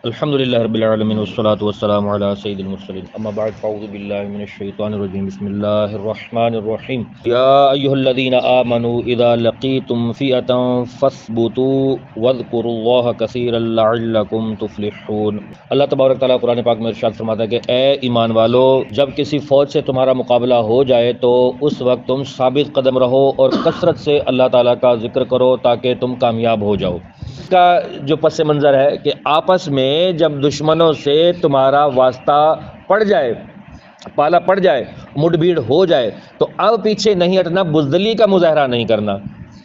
الحمدللہ رب العالمین والصلاة والسلام علی سید المرسلین اما بعد فاعوذ باللہ من الشیطان الرجیم بسم اللہ الرحمن الرحیم یا ایہا الذین آمنوا اذا لقیتم فئة فاثبتوا واذکروا اللہ کثیرا لعلکم تفلحون۔ اللہ تبارک تعالیٰ قرآن پاک میں ارشاد فرماتا ہے کہ اے ایمان والو، جب کسی فوج سے تمہارا مقابلہ ہو جائے تو اس وقت تم ثابت قدم رہو اور کثرت سے اللہ تعالیٰ کا ذکر کرو تاکہ تم کامیاب ہو جاؤ۔ اس کا جو پس منظر ہے کہ آپس میں جب دشمنوں سے تمہارا واسطہ پڑ جائے، پالا پڑ جائے، مڈ بھیڑ ہو جائے تو اب پیچھے نہیں ہٹنا، بزدلی کا مظاہرہ نہیں کرنا،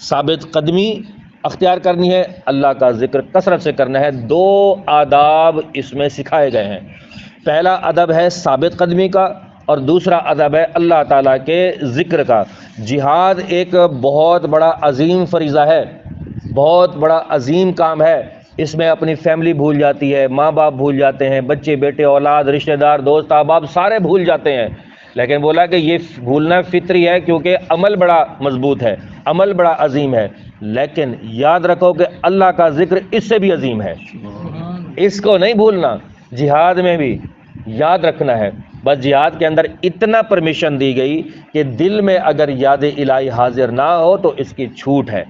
ثابت قدمی اختیار کرنی ہے، اللہ کا ذکر کثرت سے کرنا ہے۔ دو آداب اس میں سکھائے گئے ہیں۔ پہلا ادب ہے ثابت قدمی کا اور دوسرا ادب ہے اللہ تعالیٰ کے ذکر کا۔ جہاد ایک بہت بڑا عظیم فریضہ ہے، بہت بڑا عظیم کام ہے۔ اس میں اپنی فیملی بھول جاتی ہے، ماں باپ بھول جاتے ہیں، بچے بیٹے اولاد رشتہ دار دوست احباب سارے بھول جاتے ہیں، لیکن بولا کہ یہ بھولنا فطری ہے کیونکہ عمل بڑا مضبوط ہے، عمل بڑا عظیم ہے، لیکن یاد رکھو کہ اللہ کا ذکر اس سے بھی عظیم ہے، اس کو نہیں بھولنا۔ جہاد میں بھی یاد رکھنا ہے، بس جہاد کے اندر اتنا پرمیشن دی گئی کہ دل میں اگر یاد الہی حاضر نہ ہو تو اس کی چھوٹ ہے،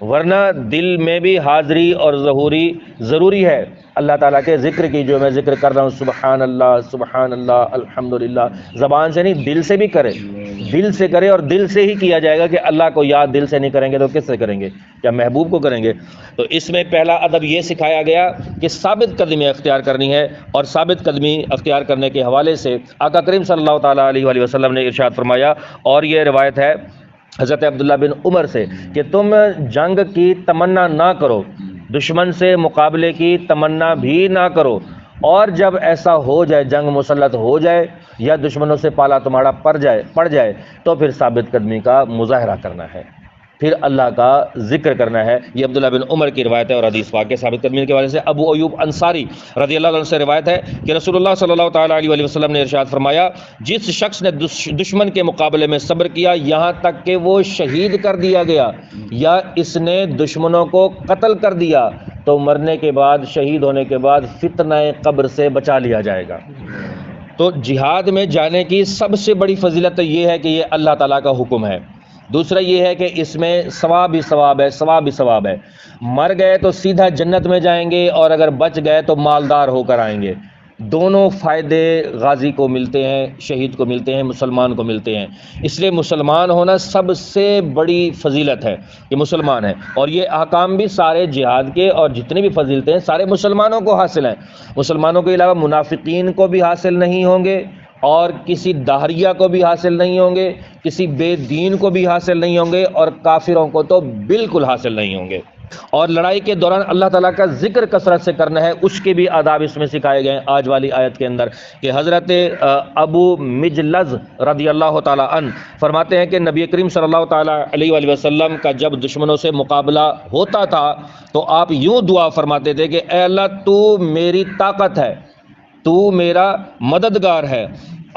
ورنہ دل میں بھی حاضری اور ظہوری ضروری ہے۔ اللہ تعالیٰ کے ذکر کی جو میں ذکر کر رہا ہوں، سبحان اللہ الحمدللہ، زبان سے نہیں دل سے بھی کرے، دل سے کرے، اور دل سے ہی کیا جائے گا کہ اللہ کو یاد دل سے نہیں کریں گے تو کس سے کریں گے؟ کیا محبوب کو کریں گے؟ تو اس میں پہلا ادب یہ سکھایا گیا کہ ثابت قدمی اختیار کرنی ہے، اور ثابت قدمی اختیار کرنے کے حوالے سے آقا کریم صلی اللہ تعالیٰ علیہ وآلہ وسلم نے ارشاد فرمایا، اور یہ روایت ہے حضرت عبداللہ بن عمر سے کہ تم جنگ کی تمنا نہ کرو، دشمن سے مقابلے کی تمنا بھی نہ کرو، اور جب ایسا ہو جائے، جنگ مسلط ہو جائے یا دشمنوں سے پالا تمہارا پڑ جائے تو پھر ثابت قدمی کا مظاہرہ کرنا ہے، پھر اللہ کا ذکر کرنا ہے۔ یہ عبداللہ بن عمر کی روایت ہے، اور حدیث پاک کے ثابت قدمی کے حوالے سے ابو ایوب انصاری رضی اللہ عنہ سے روایت ہے کہ رسول اللہ صلی اللہ تعالیٰ علیہ وآلہ وسلم نے ارشاد فرمایا، جس شخص نے دشمن کے مقابلے میں صبر کیا یہاں تک کہ وہ شہید کر دیا گیا یا اس نے دشمنوں کو قتل کر دیا تو مرنے کے بعد، شہید ہونے کے بعد فتنہ قبر سے بچا لیا جائے گا۔ تو جہاد میں جانے کی سب سے بڑی فضیلت یہ ہے کہ یہ اللہ تعالیٰ کا حکم ہے۔ دوسرا یہ ہے کہ اس میں ثواب ہی ثواب ہے، ثواب ہی ثواب ہے۔ مر گئے تو سیدھا جنت میں جائیں گے، اور اگر بچ گئے تو مالدار ہو کر آئیں گے۔ دونوں فائدے غازی کو ملتے ہیں، شہید کو ملتے ہیں، مسلمان کو ملتے ہیں۔ اس لیے مسلمان ہونا سب سے بڑی فضیلت ہے کہ مسلمان ہے، اور یہ احکام بھی سارے جہاد کے اور جتنے بھی فضیلتیں ہیں سارے مسلمانوں کو حاصل ہیں۔ مسلمانوں کے علاوہ منافقین کو بھی حاصل نہیں ہوں گے، اور کسی داہریہ کو بھی حاصل نہیں ہوں گے، کسی بے دین کو بھی حاصل نہیں ہوں گے، اور کافروں کو تو بالکل حاصل نہیں ہوں گے۔ اور لڑائی کے دوران اللہ تعالیٰ کا ذکر کثرت سے کرنا ہے، اس کے بھی آداب اس میں سکھائے گئے ہیں آج والی آیت کے اندر، کہ حضرت ابو مجلز رضی اللہ تعالیٰ عنہ فرماتے ہیں کہ نبی کریم صلی اللہ تعالیٰ علیہ وآلہ وسلم کا جب دشمنوں سے مقابلہ ہوتا تھا تو آپ یوں دعا فرماتے تھے کہ اے اللہ تو میری طاقت ہے، تو میرا مددگار ہے،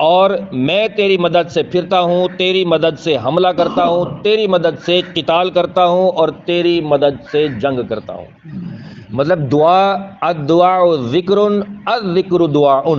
اور میں تیری مدد سے پھرتا ہوں، تیری مدد سے حملہ کرتا ہوں، تیری مدد سے قتال کرتا ہوں، اور تیری مدد سے جنگ کرتا ہوں۔ مطلب الدعاء ذکر، الذکر دعاء،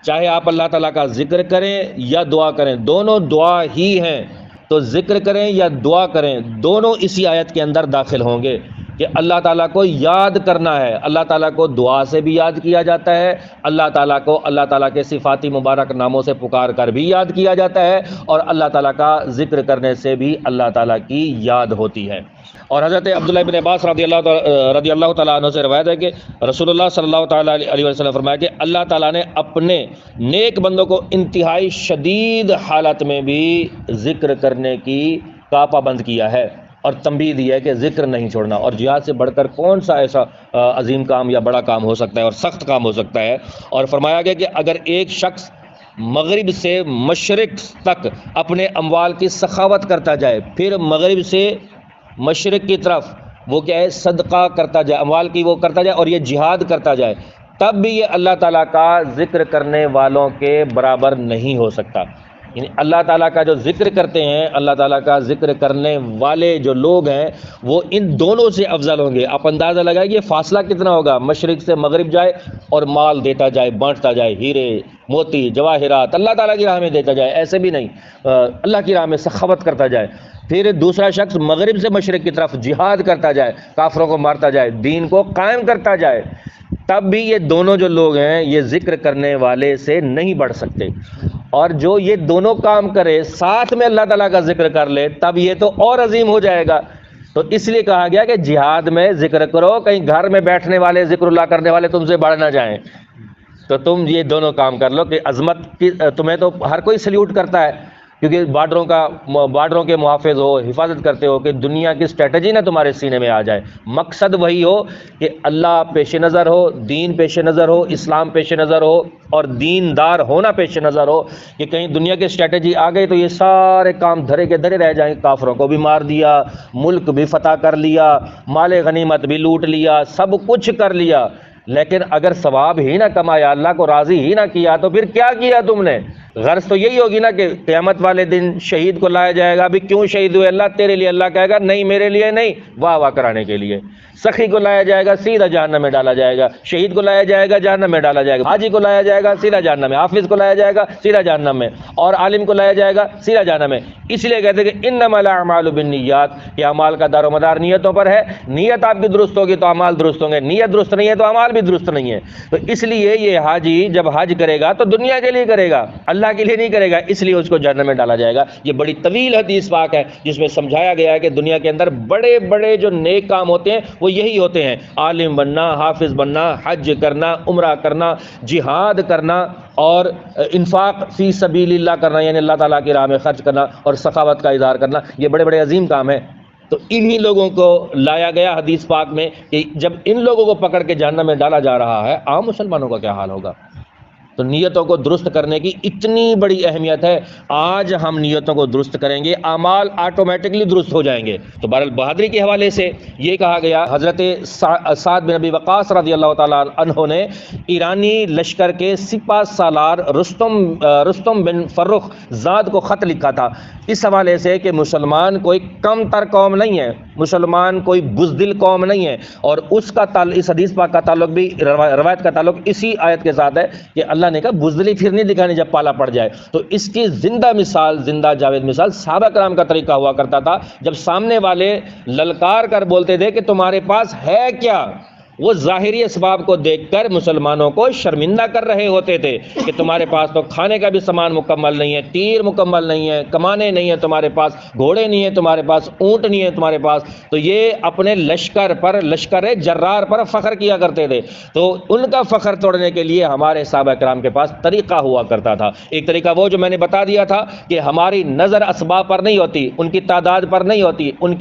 چاہے آپ اللہ تعالیٰ کا ذکر کریں یا دعا کریں، دونوں دعا ہی ہیں۔ تو ذکر کریں یا دعا کریں دونوں اسی آیت کے اندر داخل ہوں گے کہ اللہ تعالیٰ کو یاد کرنا ہے۔ اللہ تعالیٰ کو دعا سے بھی یاد کیا جاتا ہے، اللہ تعالیٰ کو اللہ تعالیٰ کے صفاتی مبارک ناموں سے پکار کر بھی یاد کیا جاتا ہے، اور اللہ تعالیٰ کا ذکر کرنے سے بھی اللہ تعالیٰ کی یاد ہوتی ہے۔ اور حضرت عبداللہ بن عباس رضی اللہ تعالیٰ عنہ سے روایت ہے کہ رسول اللہ صلی اللہ تعالیٰ علیہ وسلم فرمایا کہ اللہ تعالیٰ نے اپنے نیک بندوں کو انتہائی شدید حالت میں بھی ذکر کرنے کا پابند کیا ہے، اور تنبیہ دی ہے کہ ذکر نہیں چھوڑنا۔ اور جہاد سے بڑھ کر کون سا ایسا عظیم کام یا بڑا کام ہو سکتا ہے اور سخت کام ہو سکتا ہے؟ اور فرمایا گیا کہ اگر ایک شخص مغرب سے مشرق تک اپنے اموال کی سخاوت کرتا جائے، پھر مغرب سے مشرق کی طرف وہ کیا ہے صدقہ کرتا جائے، اموال کی وہ کرتا جائے، اور یہ جہاد کرتا جائے، تب بھی یہ اللہ تعالیٰ کا ذکر کرنے والوں کے برابر نہیں ہو سکتا۔ یعنی اللہ تعالیٰ کا جو ذکر کرتے ہیں، اللہ تعالیٰ کا ذکر کرنے والے جو لوگ ہیں وہ ان دونوں سے افضل ہوں گے۔ آپ اندازہ لگائیں یہ فاصلہ کتنا ہوگا، مشرق سے مغرب جائے اور مال دیتا جائے، بانٹتا جائے، ہیرے موتی جواہرات اللہ تعالیٰ کی راہ میں دیتا جائے، ایسے بھی نہیں، اللہ کی راہ میں سخاوت کرتا جائے۔ پھر دوسرا شخص مغرب سے مشرق کی طرف جہاد کرتا جائے، کافروں کو مارتا جائے، دین کو قائم کرتا جائے، تب بھی یہ دونوں جو لوگ ہیں یہ ذکر کرنے والے سے نہیں بڑھ سکتے۔ اور جو یہ دونوں کام کرے، ساتھ میں اللہ تعالیٰ کا ذکر کر لے، تب یہ تو اور عظیم ہو جائے گا۔ تو اس لیے کہا گیا کہ جہاد میں ذکر کرو، کہیں گھر میں بیٹھنے والے ذکر اللہ کرنے والے تم سے بڑھ نہ جائیں، تو تم یہ دونوں کام کر لو کہ عظمت کی تمہیں تو ہر کوئی سلیوٹ کرتا ہے، کیونکہ بارڈروں کے محافظ ہو، حفاظت کرتے ہو، کہ دنیا کی اسٹریٹجی نہ تمہارے سینے میں آ جائے۔ مقصد وہی ہو کہ اللہ پیش نظر ہو، دین پیش نظر ہو، اسلام پیش نظر ہو، اور دیندار ہونا پیش نظر ہو، کہ کہیں دنیا کی اسٹریٹجی آ گئی تو یہ سارے کام دھرے کے دھرے رہ جائیں، کافروں کو بھی مار دیا، ملک بھی فتح کر لیا، مال غنیمت بھی لوٹ لیا، سب کچھ کر لیا، لیکن اگر ثواب ہی نہ کمایا، اللہ کو راضی ہی نہ کیا، تو پھر کیا کیا تم نے؟ غرض تو یہی ہوگی نا کہ قیامت والے دن شہید کو لایا جائے گا، ابھی کیوں شہید ہوئے اللہ؟ تیرے لیے۔ اللہ کہے گا نہیں میرے لیے نہیں، واہ واہ کرانے کے لیے۔ سخی کو لایا جائے گا، سیدھا جہنم میں ڈالا جائے گا۔ شہید کو لایا جائے گا، جہنم میں ڈالا جائے گا۔ حاجی کو لایا جائے گا، سیدھا جہنم میں۔ حافظ کو لایا جائے گا، سیدھا جہنم میں۔ اور عالم کو لایا جائے گا، سیدھا جہنم میں۔ اس لیے کہتے ہیں کہ انما الاعمال بالنیات، کہ اعمال کا دار و مدار نیتوں پر ہے۔ نیت آپ کی درست ہوگی تو اعمال درست ہوں گے، نیت درست نہیں ہے تو اعمال بھی درست نہیں ہے۔ تو اس لیے یہ حاجی جب حج کرے گا تو دنیا کے لیے کرے گا، اللہ کے لیے نہیں کرے گا، اس لیے اس کو جہنم میں ڈالا جائے گا۔ یہ بڑی طویل حدیث پاک ہے جس میں سمجھایا گیا ہے کہ دنیا کے اندر بڑے بڑے جو نیک کام ہوتے ہیں وہ یہی ہوتے ہیں: عالم بننا، حافظ بننا، حج کرنا، عمرہ کرنا، جہاد کرنا، اور انفاق فی سبیل اللہ کرنا، یعنی اللہ تعالیٰ کی راہ میں خرچ کرنا، اور سخاوت کا اظہار کرنا۔ یہ بڑے بڑے عظیم کام ہیں۔ تو انہی لوگوں کو لایا گیا حدیث پاک میں کہ جب ان لوگوں کو پکڑ کے جہنم میں ڈالا جا رہا ہے، عام مسلمانوں کا کیا حال ہوگا؟ تو نیتوں کو درست کرنے کی اتنی بڑی اہمیت ہے۔ آج ہم نیتوں کو درست کریں گے، اعمال آٹومیٹکلی درست ہو جائیں گے۔ تو بہرحال بہادری کے حوالے سے یہ کہا گیا، حضرت سعد بن ابی وقاص رضی اللہ تعالیٰ عنہ نے ایرانی لشکر کے سپہ سالار رستم بن فرخ زاد کو خط لکھا تھا، اس حوالے سے کہ مسلمان کوئی کم تر قوم نہیں ہے، مسلمان کوئی بزدل قوم نہیں ہے، اور اس حدیث پاک کا تعلق بھی، روایت کا تعلق اسی آیت کے ساتھ ہے کہ اللہ نے کہا بزدلی پھر نہیں دکھانی جب پالا پڑ جائے۔ تو اس کی زندہ مثال، زندہ جاوید مثال صحابہ کرام کا طریقہ ہوا کرتا تھا، جب سامنے والے للکار کر بولتے تھے کہ تمہارے پاس ہے کیا، وہ ظاہری اسباب کو دیکھ کر مسلمانوں کو شرمندہ کر رہے ہوتے تھے کہ تمہارے پاس تو کھانے کا بھی سامان مکمل نہیں ہے، تیر مکمل نہیں ہے، کمانے نہیں ہیں تمہارے پاس، گھوڑے نہیں ہیں تمہارے پاس، اونٹ نہیں ہے تمہارے پاس۔ تو یہ اپنے لشکر جرار پر فخر کیا کرتے تھے۔ تو ان کا فخر توڑنے کے لیے ہمارے صحابہ کرام کے پاس طریقہ ہوا کرتا تھا۔ ایک طریقہ وہ جو میں نے بتا دیا تھا کہ ہماری نظر اسباب پر نہیں ہوتی، ان کی تعداد پر نہیں ہوتی، ان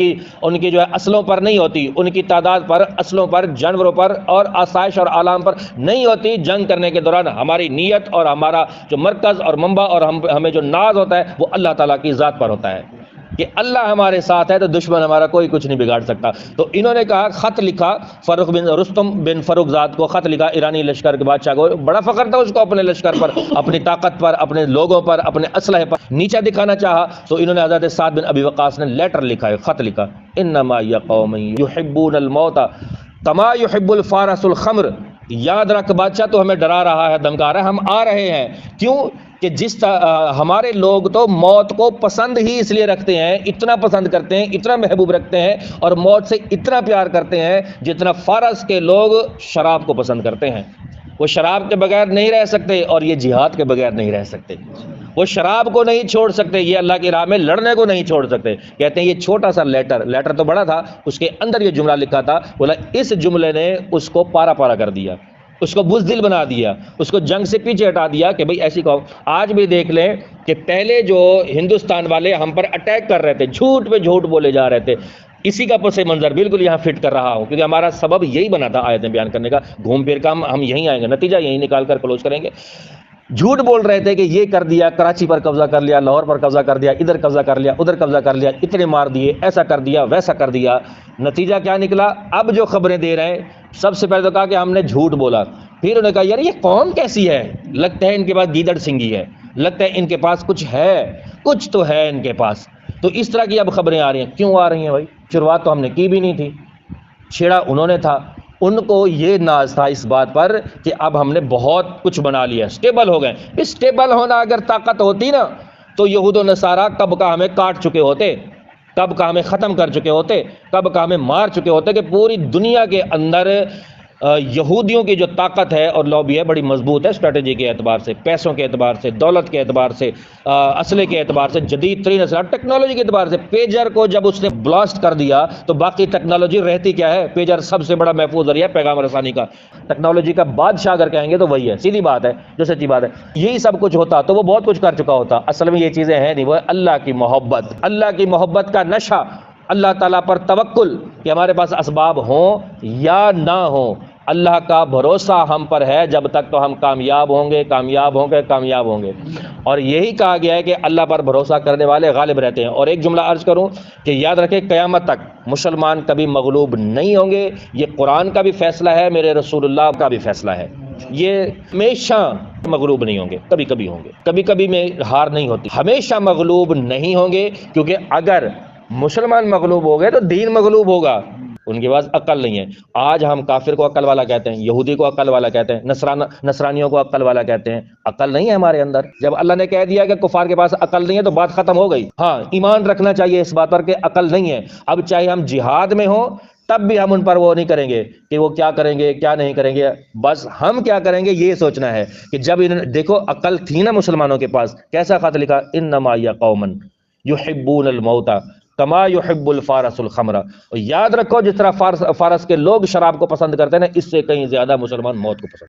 کی جو ہے اسلحوں پر نہیں ہوتی، ان کی تعداد پر، اسلحوں پر، جانوروں پر اور آسائش اور آلام پر نہیں ہوتی۔ جنگ کرنے کے دوران ہماری نیت اور ہمارا جو مرکز اور منبع اور ہمیں جو ناز ہوتا ہے وہ اللہ تعالیٰ کی ذات پر ہوتا ہے کہ اللہ ہمارے ساتھ ہے تو دشمن ہمارا کوئی کچھ نہیں بگاڑ سکتا۔ تو انہوں نے کہا، خط لکھا، رستم بن فرخ زاد کو خط لکھا ایرانی لشکر کے بادشاہ کو۔ بڑا فخر تھا اس کو اپنے لشکر پر، اپنی طاقت پر، اپنے لوگوں پر، اپنے اسلحے پر نیچا دکھانا چاہا۔ تو انہوں نے حضرت سعد بن ابی وقاص نے لیٹر لکھا ہے، خط لکھا، انما یقوم یحبون الموت کما یحب الفارس الخمر۔ یاد رکھ بادشاہ تو ہمیں ڈرا رہا ہے، دھمکا رہا ہے، ہم آ رہے ہیں۔ کیوں کہ ہمارے لوگ تو موت کو پسند ہی اس لیے رکھتے ہیں، اتنا پسند کرتے ہیں، اتنا محبوب رکھتے ہیں، اور موت سے اتنا پیار کرتے ہیں جتنا فارس کے لوگ شراب کو پسند کرتے ہیں۔ وہ شراب کے بغیر نہیں رہ سکتے، اور یہ جہاد کے بغیر نہیں رہ سکتے۔ وہ شراب کو نہیں چھوڑ سکتے، یہ اللہ کی راہ میں لڑنے کو نہیں چھوڑ سکتے۔ کہتے ہیں یہ چھوٹا سا لیٹر تو بڑا تھا، اس کے اندر یہ جملہ لکھا تھا، بولا اس جملے نے اس کو پارا پارا کر دیا، اس کو بزدل بنا دیا، اس کو جنگ سے پیچھے ہٹا دیا کہ بھئی ایسی قوم۔ آج بھی دیکھ لیں کہ پہلے جو ہندوستان والے ہم پر اٹیک کر رہے تھے، جھوٹ پہ جھوٹ بولے جا رہے تھے، اسی کا پس منظر بالکل یہاں فٹ کر رہا ہوں، کیونکہ ہمارا سبب یہی بنا تھا آیتیں بیان کرنے کا۔ گھوم پھر کا ہم یہیں آئیں گے، نتیجہ یہیں نکال کر کلوز کریں گے۔ جھوٹ بول رہے تھے کہ یہ کر دیا، کراچی پر قبضہ کر لیا، لاہور پر قبضہ کر دیا، ادھر قبضہ کر لیا، ادھر قبضہ کر لیا، اتنے مار دیے، ایسا کر دیا، ویسا کر دیا۔ نتیجہ کیا نکلا؟ اب جو خبریں دے رہے ہیں، سب سے پہلے تو کہا کہ ہم نے جھوٹ بولا، پھر انہوں نے کہا یار یہ قوم کیسی ہے، لگتا ہے ان کے پاس گیدڑ سنگھی ہے، لگتا ہے ان کے پاس کچھ ہے، کچھ تو ہے ان کے پاس۔ تو اس طرح کی اب خبریں آ رہی ہیں۔ کیوں آ رہی ہیں بھائی؟ شروعات تو ہم نے کی بھی نہیں تھی، چھیڑا انہوں نے تھا۔ ان کو یہ ناز تھا اس بات پر کہ اب ہم نے بہت کچھ بنا لیا، اسٹیبل ہو گئے۔ اسٹیبل ہونا اگر طاقت ہوتی نا تو یہود و نصارہ کب کا ہمیں کاٹ چکے ہوتے، کب کا ہمیں ختم کر چکے ہوتے، کب کا ہمیں مار چکے ہوتے، کہ پوری دنیا کے اندر یہودیوں کی جو طاقت ہے اور لابی ہے بڑی مضبوط ہے، اسٹریٹجی کے اعتبار سے، پیسوں کے اعتبار سے، دولت کے اعتبار سے، اسلحے کے اعتبار سے، جدید ترین اسلحہ، ٹیکنالوجی کے اعتبار سے۔ پیجر کو جب اس نے بلاسٹ کر دیا تو باقی ٹیکنالوجی رہتی کیا ہے؟ پیجر سب سے بڑا محفوظ ذریعہ ہے پیغام رسانی کا، ٹیکنالوجی کا بادشاہ اگر کہیں گے تو وہی ہے، سیدھی بات ہے، جو سچی بات ہے۔ یہی سب کچھ ہوتا تو وہ بہت کچھ کر چکا ہوتا۔ اصل میں یہ چیزیں ہیں نہیں، وہ اللہ کی محبت، اللہ کی محبت کا نشہ، اللہ تعالیٰ پر توکل کہ ہمارے پاس اسباب ہوں یا نہ ہوں، اللہ کا بھروسہ ہم پر ہے جب تک تو ہم کامیاب ہوں گے، کامیاب ہوں گے، کامیاب ہوں گے۔ اور یہی کہا گیا ہے کہ اللہ پر بھروسہ کرنے والے غالب رہتے ہیں۔ اور ایک جملہ عرض کروں کہ یاد رکھیں، قیامت تک مسلمان کبھی مغلوب نہیں ہوں گے۔ یہ قرآن کا بھی فیصلہ ہے، میرے رسول اللہ کا بھی فیصلہ ہے۔ یہ ہمیشہ مغلوب نہیں ہوں گے، کبھی کبھی ہوں گے، کبھی کبھی میں ہار نہیں ہوتی، ہمیشہ مغلوب نہیں ہوں گے۔ کیونکہ اگر مسلمان مغلوب ہو گئے تو دین مغلوب ہوگا، ان کے پاس عقل نہیں ہے۔ آج ہم کافر کو عقل والا کہتے ہیں، یہودی کو عقل والا کہتے ہیں، نصرانیوں کو عقل والا کہتے ہیں۔ عقل نہیں ہے ہمارے اندر۔ جب اللہ نے کہہ دیا کہ کفار کے پاس عقل نہیں ہے تو بات ختم ہو گئی۔ ہاں، ایمان رکھنا چاہیے اس بات پر کہ عقل نہیں ہے۔ اب چاہے ہم جہاد میں ہوں تب بھی ہم ان پر وہ نہیں کریں گے کہ وہ کیا کریں گے کیا نہیں کریں گے، بس ہم کیا کریں گے یہ سوچنا ہے کہ جب دیکھو عقل تھی نا مسلمانوں کے پاس، کیسا خط لکھا، انما یا قومن یحبون الموت کما یحب الفارس الخمر۔ یاد رکھو جس طرح فارس کے لوگ شراب کو پسند کرتے ہیں نا، اس سے کہیں زیادہ مسلمان موت کو پسند